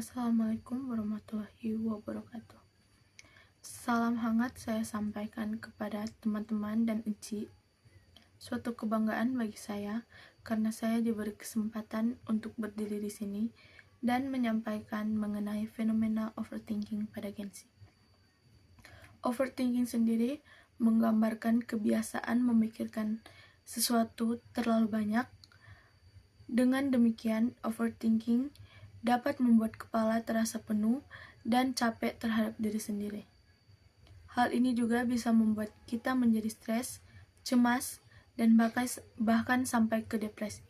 Assalamualaikum warahmatullahi wabarakatuh. Salam hangat saya sampaikan kepada teman-teman dan Eci. Suatu kebanggaan bagi saya karena saya diberi kesempatan untuk berdiri di sini dan menyampaikan mengenai fenomena overthinking pada Gen Z. Overthinking sendiri menggambarkan kebiasaan memikirkan sesuatu terlalu banyak. Dengan demikian, overthinking dapat membuat kepala terasa penuh dan capek terhadap diri sendiri. Hal ini juga bisa membuat kita menjadi stres, cemas, dan bahkan sampai ke depresi.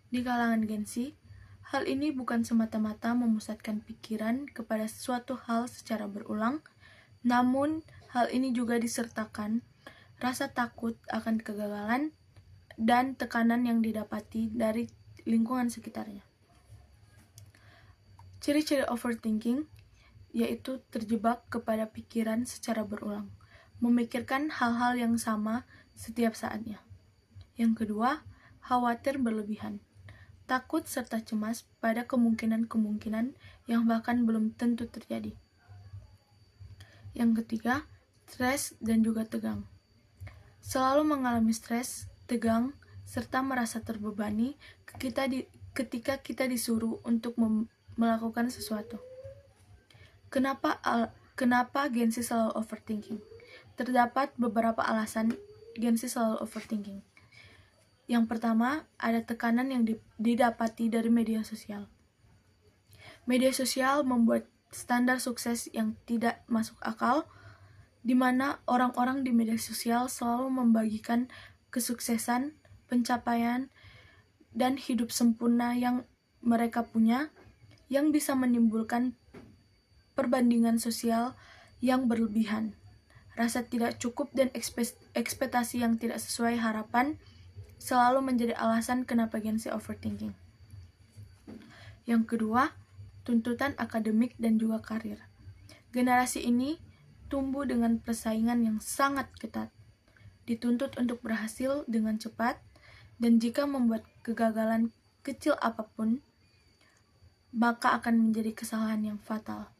Di kalangan Gen Z, hal ini bukan semata-mata memusatkan pikiran kepada suatu hal secara berulang, namun hal ini juga disertakan rasa takut akan kegagalan dan tekanan yang didapati dari lingkungan sekitarnya. Ciri-ciri overthinking yaitu terjebak kepada pikiran secara berulang, memikirkan hal-hal yang sama setiap saatnya. Yang kedua, khawatir berlebihan, takut serta cemas pada kemungkinan-kemungkinan yang bahkan belum tentu terjadi. Yang ketiga, stres dan juga tegang. Selalu mengalami stres, tegang, serta merasa terbebani ketika kita disuruh untuk melakukan sesuatu. Kenapa Gen Z selalu overthinking? Terdapat beberapa alasan Gen Z selalu overthinking. Yang pertama, ada tekanan yang didapati dari media sosial. Media sosial membuat standar sukses yang tidak masuk akal, di mana orang-orang di media sosial selalu membagikan kesuksesan, pencapaian, dan hidup sempurna yang mereka punya, yang bisa menimbulkan perbandingan sosial yang berlebihan, rasa tidak cukup dan ekspektasi yang tidak sesuai harapan selalu menjadi alasan kenapa Gen Z overthinking. Yang kedua, tuntutan akademik dan juga karir. Generasi ini tumbuh dengan persaingan yang sangat ketat, dituntut untuk berhasil dengan cepat, dan jika membuat kegagalan kecil apapun, maka akan menjadi kesalahan yang fatal.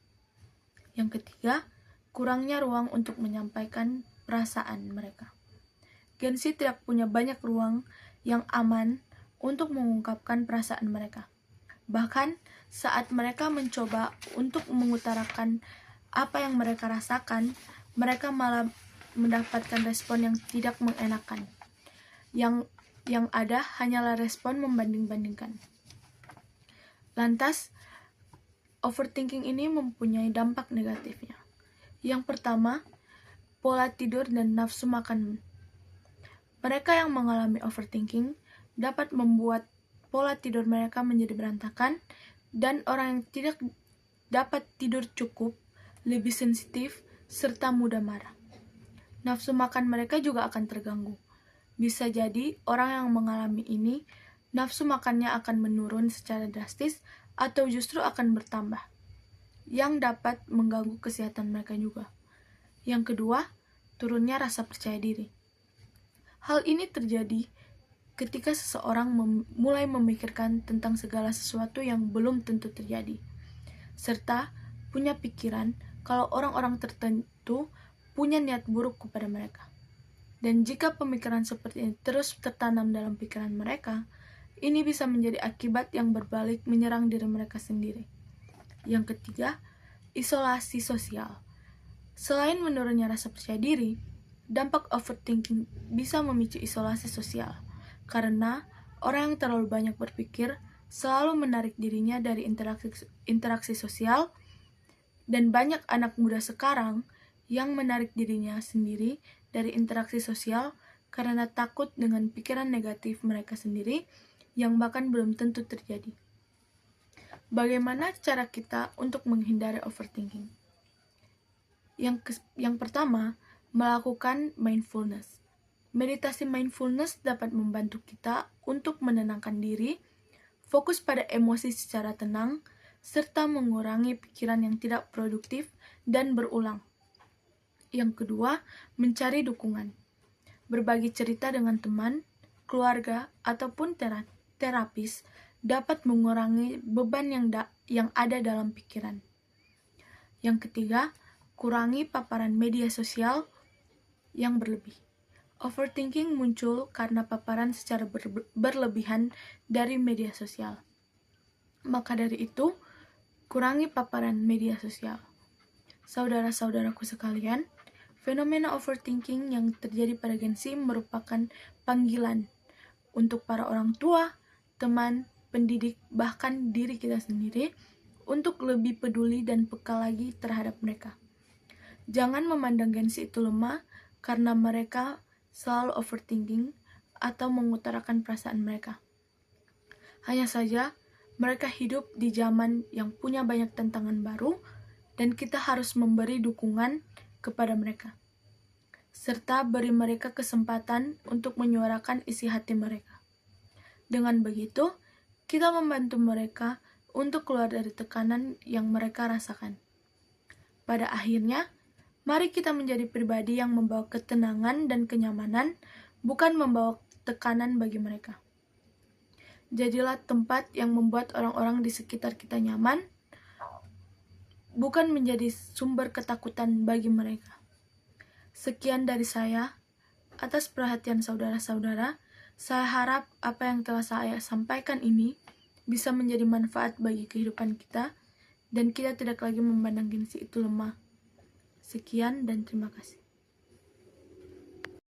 Yang ketiga, kurangnya ruang untuk menyampaikan perasaan mereka. Gen Z tidak punya banyak ruang yang aman untuk mengungkapkan perasaan mereka. Bahkan saat mereka mencoba untuk mengutarakan apa yang mereka rasakan, mereka malah mendapatkan respon yang tidak mengenakan. Yang ada hanyalah respon membanding-bandingkan. Lantas, overthinking ini mempunyai dampak negatifnya. Yang pertama, pola tidur dan nafsu makan. Mereka yang mengalami overthinking dapat membuat pola tidur mereka menjadi berantakan, dan orang yang tidak dapat tidur cukup, lebih sensitif, serta mudah marah. Nafsu makan mereka juga akan terganggu. Bisa jadi orang yang mengalami ini, nafsu makannya akan menurun secara drastis atau justru akan bertambah, yang dapat mengganggu kesehatan mereka juga. Yang kedua, turunnya rasa percaya diri. Hal ini terjadi ketika seseorang mulai memikirkan tentang segala sesuatu yang belum tentu terjadi, serta punya pikiran kalau orang-orang tertentu punya niat buruk kepada mereka. Dan jika pemikiran seperti ini terus tertanam dalam pikiran mereka, ini bisa menjadi akibat yang berbalik menyerang diri mereka sendiri. Yang ketiga, isolasi sosial. Selain menurunnya rasa percaya diri, dampak overthinking bisa memicu isolasi sosial, karena orang yang terlalu banyak berpikir selalu menarik dirinya dari interaksi sosial, dan banyak anak muda sekarang yang menarik dirinya sendiri dari interaksi sosial karena takut dengan pikiran negatif mereka sendiri yang bahkan belum tentu terjadi. Bagaimana cara kita untuk menghindari overthinking? Yang pertama, melakukan mindfulness. Meditasi mindfulness dapat membantu kita untuk menenangkan diri, fokus pada emosi secara tenang, serta mengurangi pikiran yang tidak produktif dan berulang. Yang kedua, mencari dukungan. Berbagi cerita dengan teman, keluarga, ataupun terapis dapat mengurangi beban yang yang ada dalam pikiran. Yang ketiga, kurangi paparan media sosial yang berlebih. Overthinking muncul karena paparan secara berlebihan dari media sosial. Maka dari itu, kurangi paparan media sosial. Saudara-saudaraku sekalian, fenomena overthinking yang terjadi pada Gen Z merupakan panggilan untuk para orang tua, teman, pendidik, bahkan diri kita sendiri untuk lebih peduli dan peka lagi terhadap mereka. Jangan memandang Gen Z itu lemah karena mereka selalu overthinking atau mengutarakan perasaan mereka. Hanya saja, mereka hidup di zaman yang punya banyak tantangan baru dan kita harus memberi dukungan kepada mereka, serta beri mereka kesempatan untuk menyuarakan isi hati mereka. Dengan begitu, kita membantu mereka untuk keluar dari tekanan yang mereka rasakan. Pada akhirnya, mari kita menjadi pribadi yang membawa ketenangan dan kenyamanan, bukan membawa tekanan bagi mereka. Jadilah tempat yang membuat orang-orang di sekitar kita nyaman, bukan menjadi sumber ketakutan bagi mereka. Sekian dari saya. Atas perhatian saudara-saudara, saya harap apa yang telah saya sampaikan ini bisa menjadi manfaat bagi kehidupan kita, dan kita tidak lagi memandang Gen Z itu lemah. Sekian dan terima kasih.